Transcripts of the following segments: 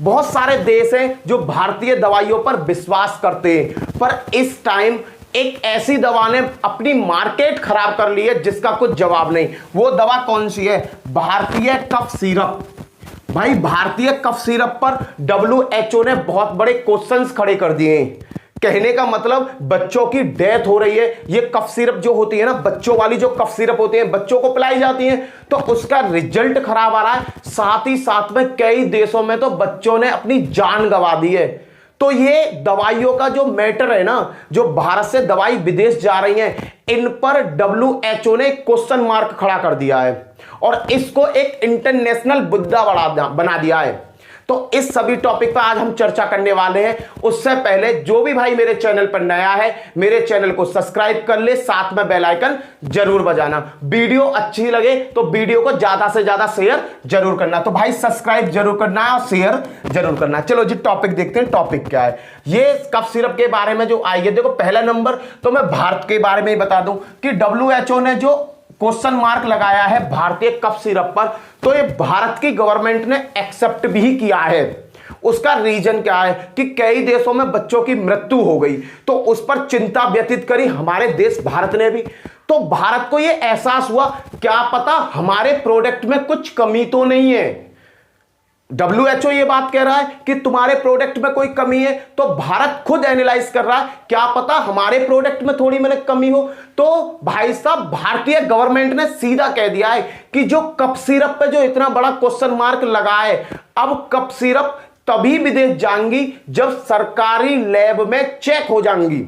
बहुत सारे देश हैं जो भारतीय दवाइयों पर विश्वास करते हैं, पर इस टाइम एक ऐसी दवा ने अपनी मार्केट खराब कर ली है जिसका कुछ जवाब नहीं। वो दवा कौन सी है? भारतीय कफ सिरप। भाई भारतीय कफ सिरप पर WHO ने बहुत बड़े क्वेश्चंस खड़े कर दिए हैं। कहने का मतलब बच्चों की डेथ हो रही है। ये कफ सिरप जो होती है ना, बच्चों वाली जो कफ सिरप होती है, बच्चों को पिलाई जाती है, तो उसका रिजल्ट खराब आ रहा है। साथ ही साथ में कई देशों में तो बच्चों ने अपनी जान गंवा दी है। तो ये दवाइयों का जो मैटर है ना, जो भारत से दवाई विदेश जा रही है, इन पर WHO ने क्वेश्चन मार्क खड़ा कर दिया है और इसको एक इंटरनेशनल मुद्दा बना दिया है। तो इस सभी टॉपिक पर आज हम चर्चा करने वाले हैं। उससे पहले जो भी भाई मेरे चैनल पर नया है, मेरे चैनल को सब्सक्राइब कर ले, साथ में बेल आइकन जरूर बजाना। वीडियो अच्छी लगे तो वीडियो को ज्यादा से ज्यादा शेयर जरूर करना। तो भाई सब्सक्राइब जरूर करना है और शेयर जरूर करना। चलो जी टॉपिक देखते हैं। टॉपिक क्या है? ये कफ सिरप के बारे में जो आई है, देखो पहला नंबर तो मैं भारत के बारे में ही बता दूं कि WHO ने जो क्वेश्चन मार्क लगाया है भारतीय कफ सिरप पर, तो ये भारत की गवर्नमेंट ने एक्सेप्ट भी किया है। उसका रीजन क्या है कि कई देशों में बच्चों की मृत्यु हो गई, तो उस पर चिंता व्यतीत करी हमारे देश भारत ने भी। तो भारत को यह एहसास हुआ, क्या पता हमारे प्रोडक्ट में कुछ कमी तो नहीं है। WHO ये बात कह रहा है कि तुम्हारे प्रोडक्ट में कोई कमी है, तो भारत खुद एनालाइज कर रहा है, क्या पता हमारे प्रोडक्ट में थोड़ी मैंने कमी हो। तो भाई साहब भारतीय गवर्नमेंट ने सीधा कह दिया है कि जो कफ सिरप पे जो इतना बड़ा क्वेश्चन मार्क लगा है, अब कफ सिरप तभी विदेश जाएंगी जब सरकारी लैब में चेक हो जाएंगी।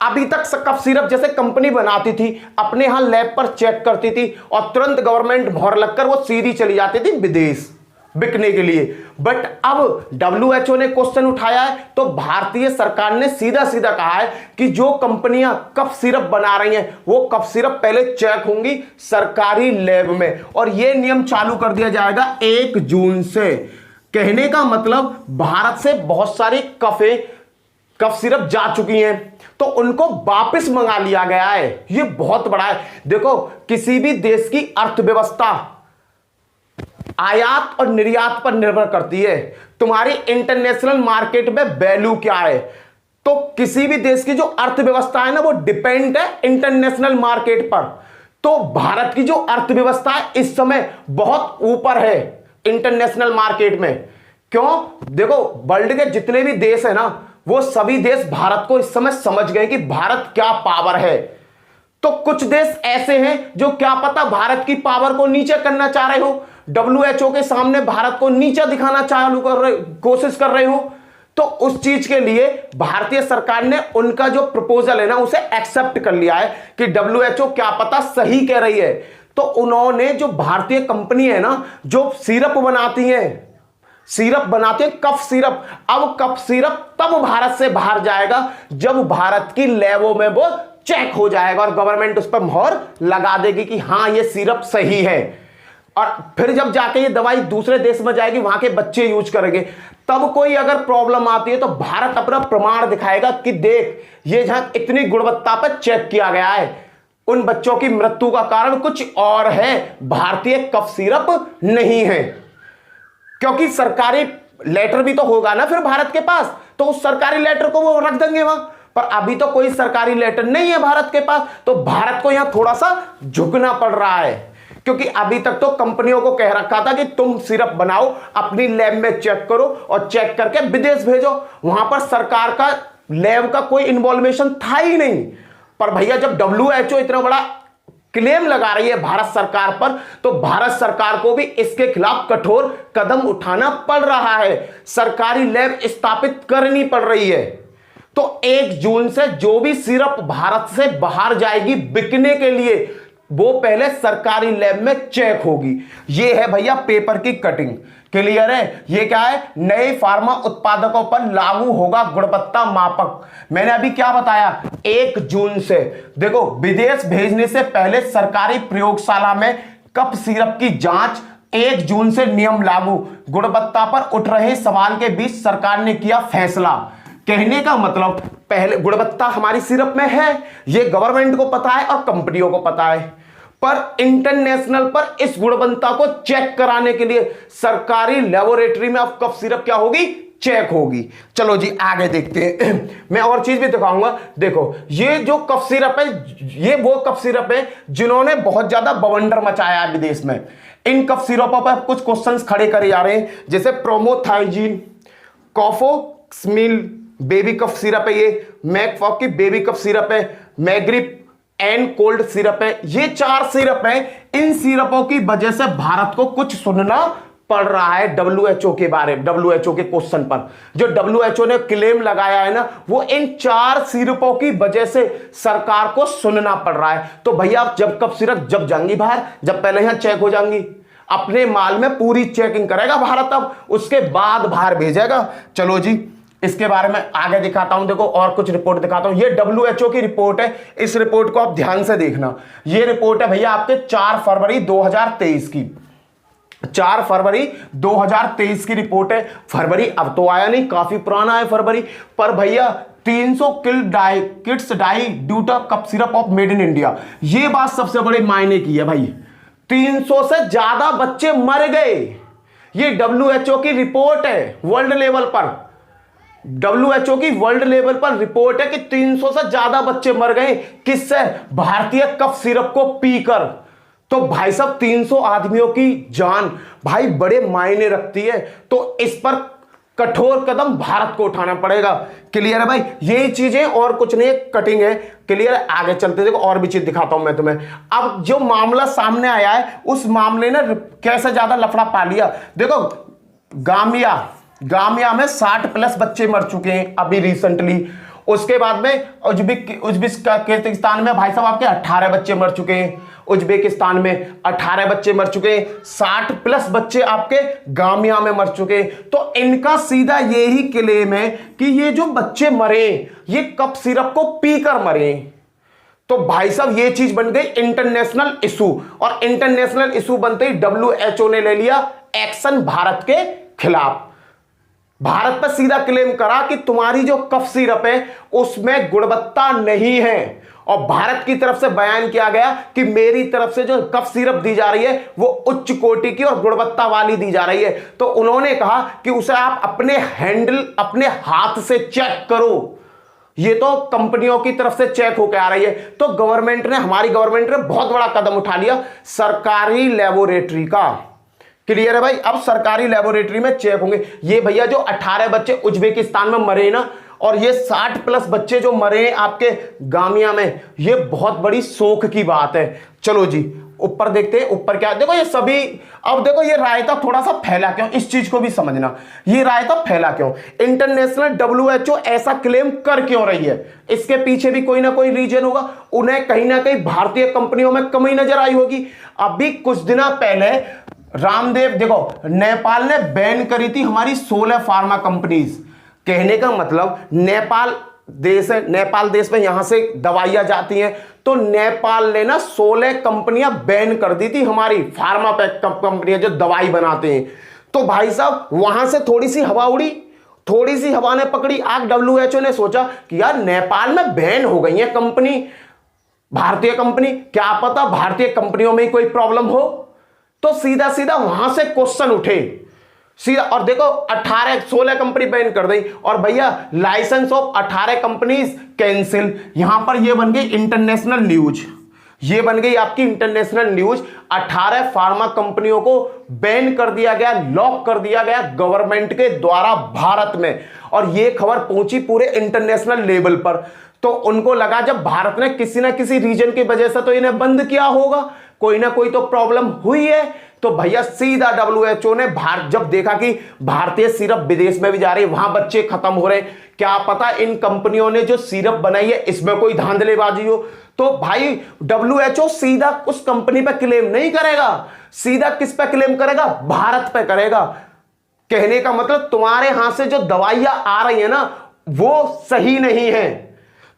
अभी तक कफ सिरप जैसे कंपनी बनाती थी, अपने यहां लैब पर चेक करती थी और तुरंत गवर्नमेंट मोहर लगकर वो सीधी चली जाती थी विदेश बिकने के लिए। बट अब WHO ने क्वेश्चन उठाया है, तो भारतीय सरकार ने सीधा सीधा कहा है कि जो कंपनियां कफ सिरप बना रही हैं वो कफ सिरप पहले चेक होंगी सरकारी लैब में, और यह नियम चालू कर दिया जाएगा 1 जून से। कहने का मतलब भारत से बहुत सारी कफ सिरप जा चुकी हैं, तो उनको वापस मंगा लिया गया है। यह बहुत बड़ा है। देखो किसी भी देश की अर्थव्यवस्था आयात और निर्यात पर निर्भर करती है। तुम्हारी इंटरनेशनल मार्केट में वैल्यू क्या है, तो किसी भी देश की जो अर्थव्यवस्था है ना, वो डिपेंड है इंटरनेशनल मार्केट पर। तो भारत की जो अर्थव्यवस्था है इस समय बहुत ऊपर है इंटरनेशनल मार्केट में। क्यों? देखो वर्ल्ड के जितने भी देश है ना, वो सभी देश भारत को इस समय समझ गए कि भारत क्या पावर है। तो कुछ देश ऐसे हैं जो क्या पता भारत की पावर को नीचे करना चाह रहे हो, WHO के सामने भारत को नीचे दिखाना कोशिश कर रहे हो। तो उस चीज के लिए भारतीय सरकार ने उनका जो प्रपोजल है ना, उसे एक्सेप्ट कर लिया है कि WHO क्या पता सही कह रही है। तो उन्होंने जो भारतीय कंपनी है ना, जो सिरप बनाती है कफ सिरप, अब कफ सिरप तब भारत से बाहर जाएगा जब भारत की लैबों में वो चेक हो जाएगा और गवर्नमेंट उस पर मोहर लगा देगी कि हां ये सिरप सही है। और फिर जब जाके ये दवाई दूसरे देश में जाएगी, वहां के बच्चे यूज करेंगे, तब कोई अगर प्रॉब्लम आती है तो भारत अपना प्रमाण दिखाएगा कि देख ये जहां इतनी गुणवत्ता पर चेक किया गया है, उन बच्चों की मृत्यु का कारण कुछ और है, भारतीय कफ सिरप नहीं है। क्योंकि सरकारी लेटर भी तो होगा ना फिर भारत के पास, तो उस सरकारी लेटर को वो रख देंगे वहां। पर अभी तो कोई सरकारी लेटर नहीं है भारत के पास, तो भारत को यहां थोड़ा सा झुकना पड़ रहा है। क्योंकि अभी तक तो कंपनियों को कह रखा था कि तुम सिरप बनाओ, अपनी लैब में चेक करो और चेक करके विदेश भेजो। वहां पर सरकार का लैब का कोई इन्वॉल्वेशन था ही नहीं। पर भैया जब WHO इतना बड़ा क्लेम लगा रही है भारत सरकार पर, तो भारत सरकार को भी इसके खिलाफ कठोर कदम उठाना पड़ रहा है, सरकारी लैब स्थापित करनी पड़ रही है। तो 1 जून से जो भी सिरप भारत से बाहर जाएगी बिकने के लिए, वो पहले सरकारी लैब में चेक होगी। ये है भैया पेपर की कटिंग। क्लियर है? ये क्या है? नए फार्मा उत्पादकों पर लागू होगा गुणवत्ता मापक। मैंने अभी क्या बताया? 1 जून से। देखो विदेश भेजने से पहले सरकारी प्रयोगशाला में कफ सिरप की जांच 1 जून से नियम लागू। गुणवत्ता पर उठ रहे सवाल के बीच सरकार ने किया फैसला। कहने का मतलब पहले गुणवत्ता हमारी सिरप में है, ये गवर्नमेंट को पता है और कंपनियों को पता है। पर इंटरनेशनल पर इस गुणवत्ता को चेक कराने के लिए सरकारी लेबोरेटरी में अब कफ सिरप क्या होगी, चेक होगी। चलो जी आगे देखते हैं। मैं और चीज भी दिखाऊंगा। देखो ये जो कफ सिरप है, ये वो कफ सिरप है जिन्होंने बहुत ज्यादा बवंडर मचाया है विदेश में। इन कफ सिरपों पर कुछ क्वेश्चंस खड़े करे जा रहे हैं, जैसे प्रोमोथाइजीन, कॉफोक्समिल बेबी कफ सिरप है, ये मैकफॉक की बेबी कफ सिरप है, मैग्रिप एंड कोल्ड सिरप है। ये 4 सिरप है। इन सिरपों की वजह से भारत को कुछ सुनना पड़ रहा है WHO के बारे में। WHO के क्वेश्चन पर जो WHO ने क्लेम लगाया है ना, वो इन 4 सिरपों की वजह से सरकार को सुनना पड़ रहा है। तो भैया आप जब कफ सिरप जब जाएंगी बाहर, जब पहले यहां चेक हो जाएंगी, अपने माल में पूरी चेकिंग करेगा भारत, अब उसके बाद बाहर भेजेगा। चलो जी इसके बारे में आगे दिखाता हूं। देखो और कुछ रिपोर्ट दिखाता हूं। ये WHO की रिपोर्ट है, इस रिपोर्ट को आप ध्यान से देखना। ये रिपोर्ट है भैया आपके 4 फरवरी 2023 की, 4 फरवरी 2023 की रिपोर्ट है। फरवरी अब तो आया नहीं, काफी पुराना है फरवरी। पर भैया 300 kids die due to cough syrup of made in India, ये बात सबसे बड़े मायने की है भाई। 300 से ज्यादा बच्चे मर गए। ये WHO की रिपोर्ट है, वर्ल्ड लेवल पर WHO की वर्ल्ड लेवल पर रिपोर्ट है कि 300 से ज्यादा बच्चे मर गए। किससे? भारतीय कफ सिरप को पीकर। तो भाई साहब 300 आदमियों की जान भाई बड़े मायने रखती है। तो इस पर कठोर कदम भारत को उठाना पड़ेगा। क्लियर है भाई? यही चीजें और कुछ नहीं, कटिंग है। क्लियर है? आगे चलते देखो और भी चीज दिखाता हूं मैं तुम्हें। अब जो मामला सामने आया है उस मामले ने कैसे ज्यादा लफड़ा पा लिया। देखो गामिया में 60+ बच्चे मर चुके हैं अभी रिसेंटली। उसके बाद में उज्बेकिस्तान में भाई साहब आपके 18 बच्चे मर चुके हैं। उज्बेकिस्तान में 18 बच्चे मर चुके हैं। 60+ बच्चे आपके गामिया में मर चुके हैं। तो इनका सीधा यही क्लेम है कि ये जो बच्चे मरे ये कफ सिरप को पीकर मरे। तो भाई साहब ये चीज बन गई इंटरनेशनल इशू, और इंटरनेशनल इशू बनते ही WHO ने ले लिया एक्शन भारत के खिलाफ। भारत पर सीधा क्लेम करा कि तुम्हारी जो कफ सिरप है उसमें गुणवत्ता नहीं है, और भारत की तरफ से बयान किया गया कि मेरी तरफ से जो कफ सिरप दी जा रही है वो उच्च कोटि की और गुणवत्ता वाली दी जा रही है। तो उन्होंने कहा कि उसे आप अपने हाथ से चेक करो। ये तो कंपनियों की तरफ से चेक होकर आ रही है। तो हमारी गवर्नमेंट ने बहुत बड़ा कदम उठा लिया सरकारी लेबोरेटरी का। क्लियर है भाई? अब सरकारी लेबोरेटरी में चेक होंगे। ये भैया जो 18 बच्चे उज्बेकिस्तान में मरे ना, और ये 60+ बच्चे जो मरे आपके गामिया में, ये बहुत बड़ी शोक की बात है। चलो जी ऊपर देखते हैं। ऊपर क्या देखो ये सभी, अब देखो ये रायता थोड़ा सा फैला क्यों, इस चीज को भी समझना। ये रायता फैला क्यों, इंटरनेशनल WHO ऐसा क्लेम कर क्यों रही है? इसके पीछे भी कोई ना कोई रीजन होगा। उन्हें कहीं ना कहीं भारतीय कंपनियों में कमी नजर आई होगी। अभी कुछ दिन पहले रामदेव, देखो नेपाल ने बैन करी थी हमारी 16 फार्मा कंपनीज। कहने का मतलब नेपाल देश है, नेपाल देश में यहां से दवाइयां जाती हैं, तो नेपाल ने ना 16 कंपनियां बैन कर दी थी हमारी फार्मा पैक कंपनियां जो दवाई बनाते हैं। तो भाई साहब वहां से थोड़ी सी हवा उड़ी, थोड़ी सी हवा ने पकड़ी आग। WHO ने सोचा कि यार नेपाल में बैन हो गई है कंपनी, भारतीय कंपनी, क्या पता भारतीय कंपनियों में कोई प्रॉब्लम हो। तो सीधा सीधा वहां से क्वेश्चन उठे सीधा, और देखो 16 कंपनी बैन कर दी, और भैया लाइसेंस ऑफ 18 कंपनीज कैंसिल। यहां पर ये बन गई इंटरनेशनल न्यूज, ये बन गई आपकी इंटरनेशनल न्यूज। 18 फार्मा कंपनियों को बैन कर दिया गया, लॉक कर दिया गया गवर्नमेंट के द्वारा भारत में, और ये खबर पहुंची पूरे इंटरनेशनल लेवल पर। तो उनको लगा जब भारत ने किसी ना किसी रीजन की वजह से तो इन्हें बंद किया होगा, कोई ना कोई तो प्रॉब्लम हुई है। तो भैया सीधा WHO ने जब देखा कि भारतीय सिरप विदेश में भी जा रही है, वहां बच्चे खत्म हो रहे हैं, क्या पता इन कंपनियों ने जो सिरप बनाई है इसमें कोई धांधलेबाजी हो। तो भाई WHO सीधा उस कंपनी पे क्लेम नहीं करेगा, सीधा किस पे क्लेम करेगा? भारत पे करेगा। कहने का मतलब तुम्हारे हाथ से जो दवाइयां आ रही है ना वो सही नहीं है।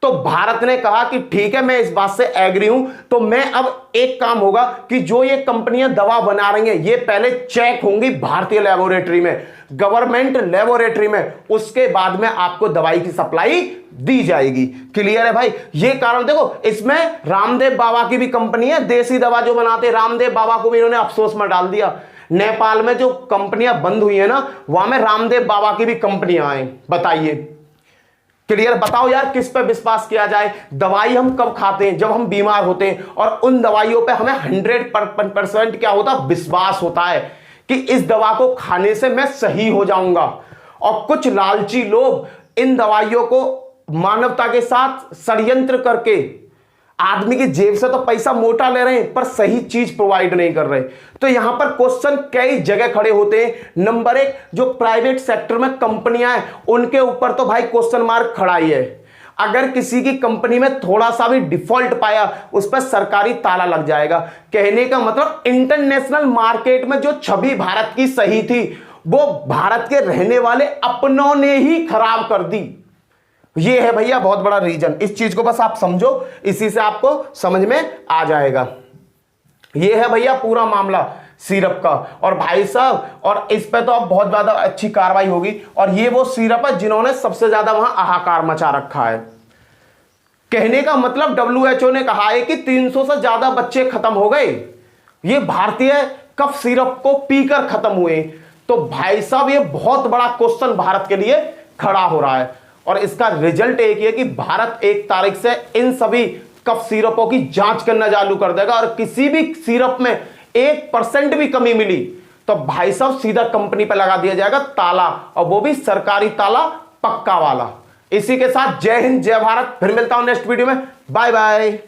तो भारत ने कहा कि ठीक है मैं इस बात से एग्री हूं, तो मैं अब एक काम होगा कि जो ये कंपनियां दवा बना रही हैं ये पहले चेक होंगी भारतीय लेबोरेटरी में। गवर्नमेंट लेबोरेटरी में, उसके बाद में आपको दवाई की सप्लाई दी जाएगी। क्लियर है भाई? ये कारण देखो, इसमें रामदेव बाबा की भी कंपनी है, देसी दवा जो बनाते, रामदेव बाबा को भी इन्होंने अफसोस में डाल दिया। नेपाल में जो कंपनियां बंद हुई है ना, वहां में रामदेव बाबा की भी कंपनियां आए। बताइए, क्लियर? बताओ यार, किस पे विश्वास किया जाए? दवाई हम कब खाते हैं? जब हम बीमार होते हैं, और उन दवाइयों पे हमें 100% क्या होता, विश्वास होता है कि इस दवा को खाने से मैं सही हो जाऊंगा। और कुछ लालची लोग इन दवाइयों को मानवता के साथ षड्यंत्र करके आदमी की जेब से तो पैसा मोटा ले रहे हैं, पर सही चीज प्रोवाइड नहीं कर रहे। तो यहां पर क्वेश्चन कई जगह खड़े होते हैं। नंबर एक, जो प्राइवेट सेक्टर में कंपनियां हैं, उनके ऊपर तो भाई क्वेश्चन मार्क खड़ा ही है। अगर किसी की कंपनी में थोड़ा सा भी डिफॉल्ट पाया, उस पर सरकारी ताला लग जाएगा। कहने का मतलब, इंटरनेशनल मार्केट में जो छवि भारत की सही थी, वो भारत के रहने वाले अपनों ने ही खराब कर दी। ये है भैया बहुत बड़ा रीजन। इस चीज को बस आप समझो, इसी से आपको समझ में आ जाएगा। ये है भैया पूरा मामला सिरप का। और भाई साहब, और इस पे तो अब बहुत ज्यादा अच्छी कार्रवाई होगी। और ये वो सिरप है जिन्होंने सबसे ज्यादा वहां हाहाकार मचा रखा है। कहने का मतलब, WHO ने कहा है कि 300 से ज्यादा बच्चे खत्म हो गए ये भारतीय कफ सिरप को पीकर खत्म हुए। तो भाई साहब, ये बहुत बड़ा क्वेश्चन भारत के लिए खड़ा हो रहा है। और इसका रिजल्ट एक ही है कि भारत 1 तारीख से इन सभी कफ सिरपों की जांच करना चालू कर देगा। और किसी भी सिरप में 1% भी कमी मिली तो भाई साहब सीधा कंपनी पर लगा दिया जाएगा ताला, और वो भी सरकारी ताला, पक्का वाला। इसी के साथ जय हिंद, जय भारत। फिर मिलता हूं नेक्स्ट वीडियो में। Bye bye.